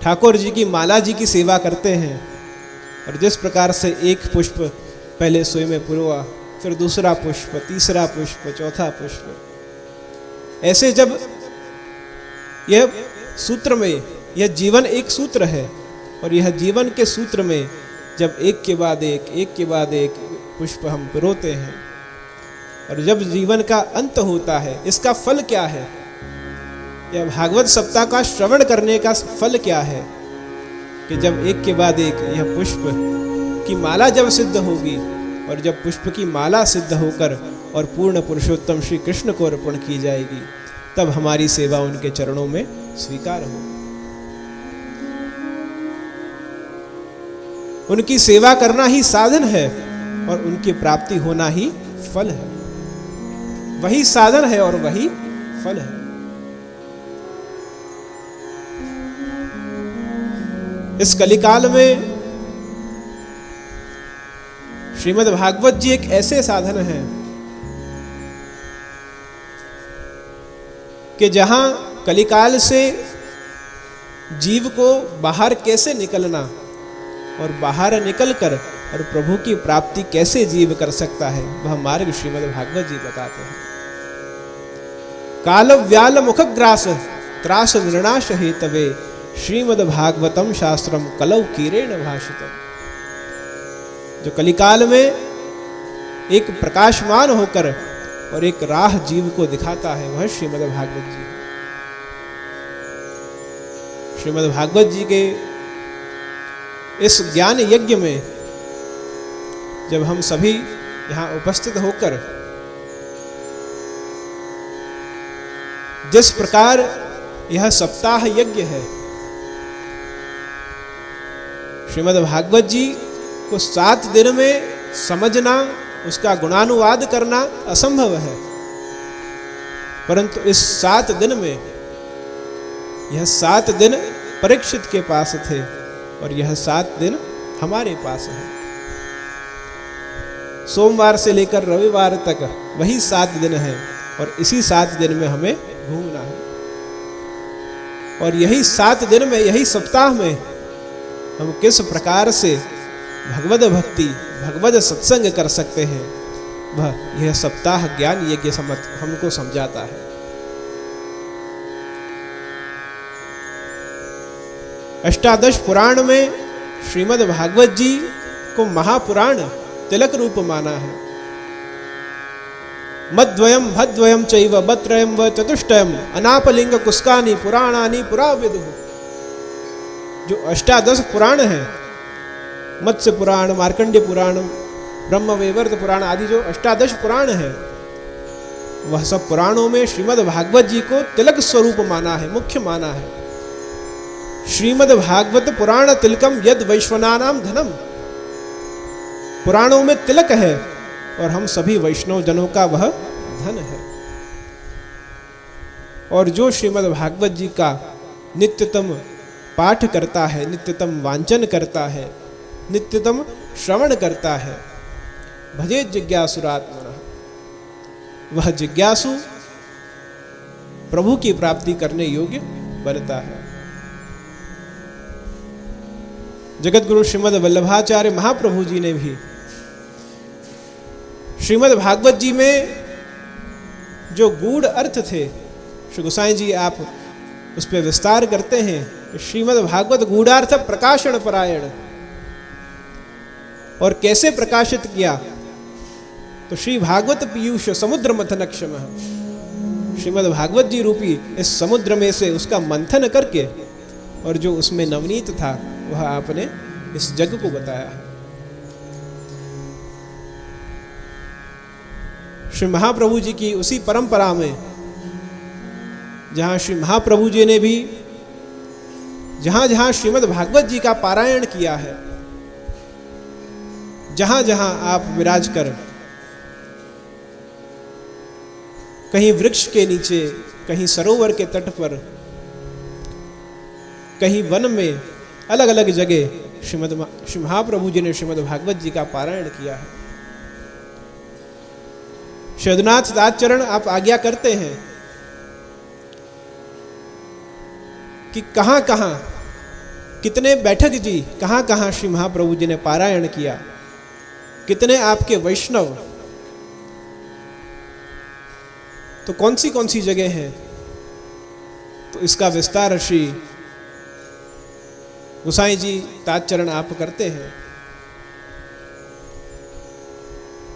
ठाकुर जी की माला जी की सेवा करते हैं और जिस प्रकार से एक पुष्प पहले सोई में पुरवा, फिर दूसरा पुष्प, तीसरा पुष्प, चौथा पुष्प, ऐसे जब यह सूत्र में, यह जीवन एक सूत्र है और यह जीवन के सूत्र में जब एक के बाद एक पुष्प हम पिरोते हैं और जब जीवन का अंत होता है, इसका फल क्या है? यह भागवत सप्ताह का श्रवण करने का फल क्या है कि जब एक के बाद एक यह पुष्प की माला जब सिद्ध होगी और जब पुष्प की माला सिद्ध होकर और पूर्ण पुरुषोत्तम श्री कृष्ण को अर्पण की जाएगी, तब हमारी सेवा उनके चरणों में स्वीकार हो। उनकी सेवा करना ही साधन है और उनकी प्राप्ति होना ही फल है। वही साधन है और वही फल है। इस कलिकाल में श्रीमद् भागवत जी एक ऐसे साधन हैं कि जहां कलिकाल से जीव को बाहर कैसे निकलना और बाहर निकलकर और प्रभु की प्राप्ति कैसे जीव कर सकता है, वह मार्ग श्रीमद् भागवत जी बताते हैं। काल व्याल मुखग्रास त्रास निर्णाश हेतवे श्रीमद् भागवतम शास्त्रम कलौ कीरेण भाषितम। जो कलिकाल में एक प्रकाशमान होकर और एक राह जीव को दिखाता है, वह श्रीमद् भागवत जी। श्रीमद् भागवत जी के इस ज्ञान यज्ञ में जब हम सभी यहां उपस्थित होकर जिस प्रकार यह सप्ताह यज्ञ है, श्रीमद् भागवत जी को 7 दिन में समझना, उसका गुणानुवाद करना असंभव है, परंतु इस 7 दिन में यह 7 दिन परीक्षित के पास थे और यह 7 दिन हमारे पास है। सोमवार से लेकर रविवार तक वही 7 दिन है और इसी 7 दिन में हमें घूमना है और यही 7 दिन में, यही सप्ताह में हम किस प्रकार से भगवद भक्ति, भगवद सत्संग कर सकते हैं, वह यह सप्ताह ज्ञान यज्ञ हमको समझाता है। अष्टादश पुराण में श्रीमद् भागवत जी को महापुराण तिलक रूप माना है। मद्वयम भद्वयम चैव बत्रयम व चतुष्टयम अनापलिंग कुस्कानि पुराणानि पुरा विदुः। जो अष्टादश पुराण है, मत्स्य पुराण, मार्कंडेय पुराण, ब्रह्म वैवर्त पुराण आदि जो अष्टादश पुराण है, वह सब पुराणों में श्रीमद् भागवत जी को तिलक स्वरूप माना है, मुख्य माना है। श्रीमद् भागवत पुराण तिलकम यद वैश्वनानाम धनम। पुराणों में तिलक है और हम सभी वैष्णव जनों का वह धन है। और जो श्रीमद् भागवत जी का नित्यतम पाठ करता है, नित्यतम वांचन करता है, नित्यतम श्रवण करता है, भजे जिज्ञासुरात्मनः, वह जिज्ञासु प्रभु की प्राप्ति करने योग्य बनता है। जगत गुरु श्रीमद् वल्लभाचार्य महाप्रभु जी ने भी श्रीमद् भागवत जी में जो गूढ़ अर्थ थे, श्री गोसाई जी आप उस पर विस्तार करते हैं कि श्रीमद् भागवत गूढ़ार्थ प्रकाशन परायण। और कैसे प्रकाशित किया? तो श्री भागवत पीयूष समुद्र मंथन क्षमः, श्रीमद् भागवत जी रूपी इस समुद्र में से उसका मंथन करके और जो उसमें नवनीत था वह आपने इस जग को बताया है। श्री महाप्रभु जी की उसी परंपरा में जहां श्री महाप्रभु जी ने भी जहां जहां श्रीमद् भागवत जी का पारायण किया है, जहां जहां आप विराज कर, कहीं वृक्ष के नीचे, कहीं सरोवर के तट पर, कहीं वन में, अलग अलग जगह श्री महाप्रभु जी ने श्रीमद् भागवत जी का पारायण किया है। शरदनाथ दासचरण आप आज्ञा करते हैं कि कहां कहां कितने बैठक जी कहाँ कहाँ श्री महाप्रभु जी ने पारायण किया, कितने आपके वैष्णव, तो कौन सी जगह है, तो इसका विस्तार श्री गोसाई जी ताजचरण आप करते हैं।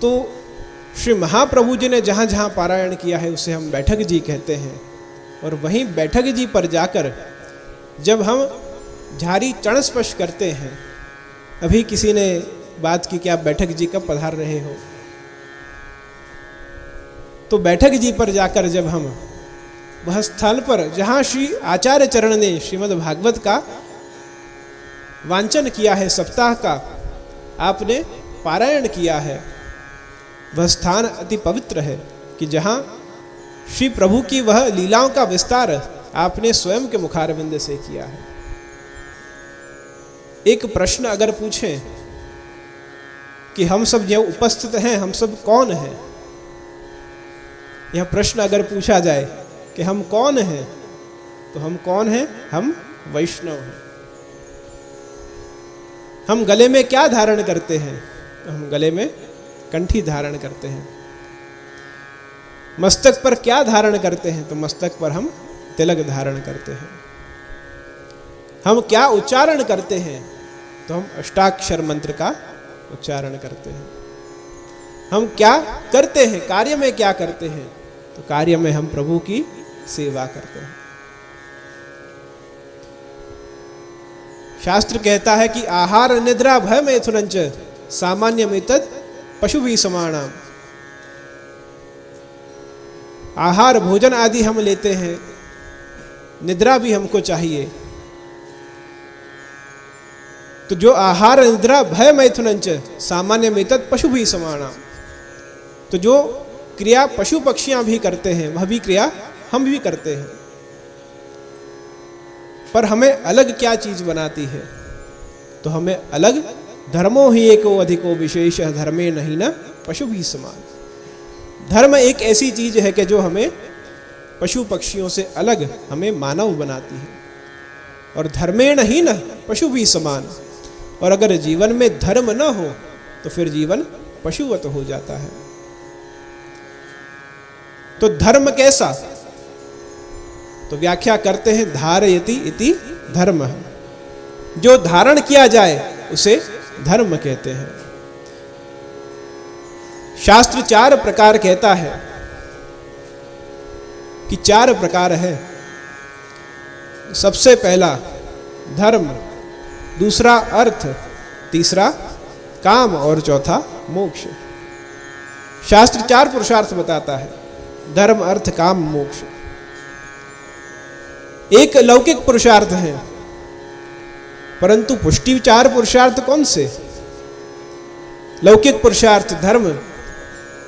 तो श्री महाप्रभु जी ने जहाँ जहाँ पारायण किया है उसे हम बैठक जी कहते हैं। और वहीं बैठक जी पर जाकर जब हम झारी चरण स्पर्श करते हैं, अभी किसी ने बात की कि आप बैठक जी कब पधार रहे हो, तो बैठक जी पर जाकर जब हम वह स्थल पर जहाँ श्री आचार्य चरण ने श्रीमद् भागवत का वांचन किया है, सप्ताह का आपने पारायण किया है, वह स्थान अति पवित्र है कि जहाँ श्री प्रभु की वह लीलाओं का विस्तार आपने स्वयं के मुखारविंद से किया है। एक प्रश्न अगर पूछें कि हम सब जो उपस्थित हैं, हम सब कौन हैं, यह प्रश्न अगर पूछा जाए कि हम कौन हैं, तो हम कौन हैं? हम वैष्णव हैं। हम गले में क्या धारण करते हैं? तो हम गले में कंठी धारण करते हैं। मस्तक पर क्या धारण करते हैं? तो मस्तक पर हम तिलक धारण करते हैं। हम क्या उच्चारण करते हैं? तो हम अष्टाक्षर मंत्र का उच्चारण करते हैं। हम क्या करते हैं, कार्य में क्या करते हैं? तो कार्य में हम प्रभु की सेवा करते हैं। शास्त्र कहता है कि आहार निद्रा भय मैथुनंच सामान्यमेतद् पशुभिः समानाम्। आहार भोजन आदि हम लेते हैं, निद्रा भी हमको चाहिए। तो जो आहार निद्रा भय मैथुनंच सामान्यमेतद् पशुभिः समानाम्, तो जो क्रिया पशु पक्षियां भी करते हैं वह भी क्रिया हम भी करते हैं। पर हमें अलग क्या चीज बनाती है? तो हमें अलग धर्मो ही एको अधिको विशेष धर्मे नहीं न पशु भी समान। धर्म एक ऐसी चीज है कि जो हमें पशु पक्षियों से अलग हमें मानव बनाती है। और धर्मे नहीं न पशु भी समान। और अगर जीवन में धर्म न हो तो फिर जीवन पशुवत हो जाता है। तो धर्म कैसा? तो व्याख्या करते हैं धारयति इति धर्म। जो धारण किया जाए उसे धर्म कहते हैं। शास्त्र 4 प्रकार कहता है कि 4 प्रकार है। सबसे पहला धर्म, दूसरा अर्थ, तीसरा काम और चौथा मोक्ष। शास्त्र 4 पुरुषार्थ बताता है, धर्म अर्थ काम मोक्ष। एक लौकिक पुरुषार्थ है, परंतु पुष्टि 4 पुरुषार्थ कौन से? लौकिक पुरुषार्थ धर्म,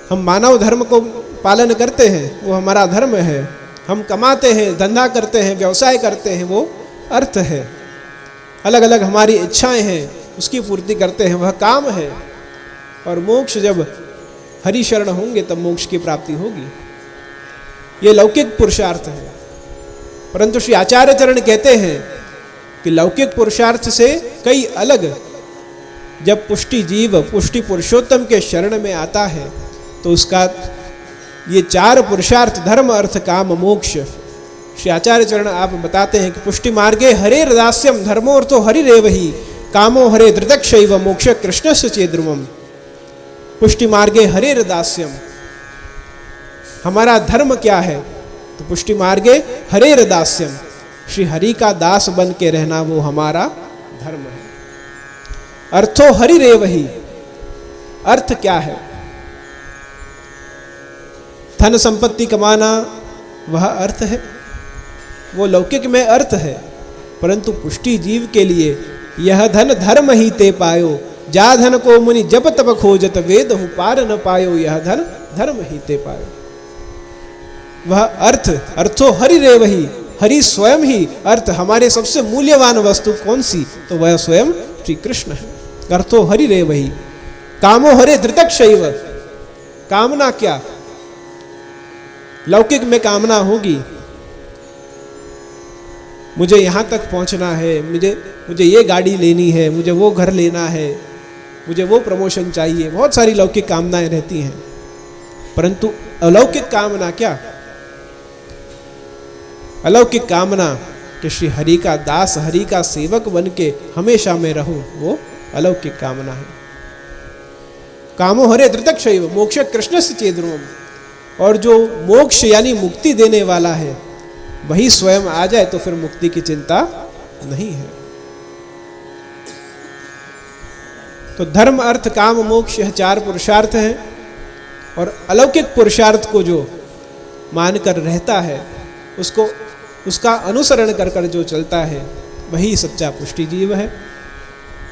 हम मानव धर्म को पालन करते हैं, वो हमारा धर्म है। हम कमाते हैं, धंधा करते हैं, व्यवसाय करते हैं, वो अर्थ है। अलग अलग हमारी इच्छाएं हैं, उसकी पूर्ति करते हैं, वह काम है। और मोक्ष जब हरि शरण होंगे तब मोक्ष की प्राप्ति होगी। ये लौकिक पुरुषार्थ है। परंतु श्री आचार्य चरण कहते हैं कि लौकिक पुरुषार्थ से कई अलग, जब पुष्टि जीव पुष्टि पुरुषोत्तम के शरण में आता है तो उसका ये 4 पुरुषार्थ धर्म अर्थ काम मोक्ष, श्री आचार्य चरण आप बताते हैं कि पुष्टि मार्गे हरे दास्यम धर्मोर्थो हरिरेवहि कामो हरे धृतक्षैव मोक्ष कृष्णस्य चेद्रुवम्। पुष्टि मार्गे हरे दास्यम, हमारा धर्म क्या है? तो पुष्टि मार्गे हरे दास्यम, श्री हरि का दास बन के रहना वो हमारा धर्म है। अर्थो हरिरेवहि, अर्थ क्या है? धन संपत्ति कमाना वह अर्थ है, वो लौकिक में अर्थ है। परंतु पुष्टि जीव के लिए यह धन धर्म ही ते पायो, जा धन को मुनि जप तप खोजत वेद हूँ पार न पायो, यह धन धर्म ही ते पायो। वह अर्थ, अर्थो हरिरेवहि, हरि स्वयं ही अर्थ। हमारे सबसे मूल्यवान वस्तु कौन सी? तो वह स्वयं श्री कृष्ण है। अर्थो हरिरेवहि कामो हरे धृतक्षैव, कामना क्या? लौकिक में कामना होगी मुझे यहाँ तक पहुँचना है, मुझे ये गाड़ी लेनी है, मुझे वो घर लेना है, मुझे वो प्रमोशन चाहिए, बहुत सारी लौकिक कामनाएं रहती हैं। परंतु अलौकिक कामना क्या? अलौकिक कामना कि श्री हरि का दास, हरि का सेवक बन के हमेशा मैं रहूं, वो अलौकिक कामना है। कामो हरे धृतक्षैव मोक्ष कृष्ण से चेद्रुम। और जो मोक्ष यानी मुक्ति देने वाला है वही स्वयं आ जाए तो फिर मुक्ति की चिंता नहीं है। तो धर्म अर्थ काम मोक्ष, यह 4 पुरुषार्थ हैं। और अलौकिक पुरुषार्थ को जो मानकर रहता है, उसका अनुसरण कर जो चलता है, वही सच्चा पुष्टि जीव है।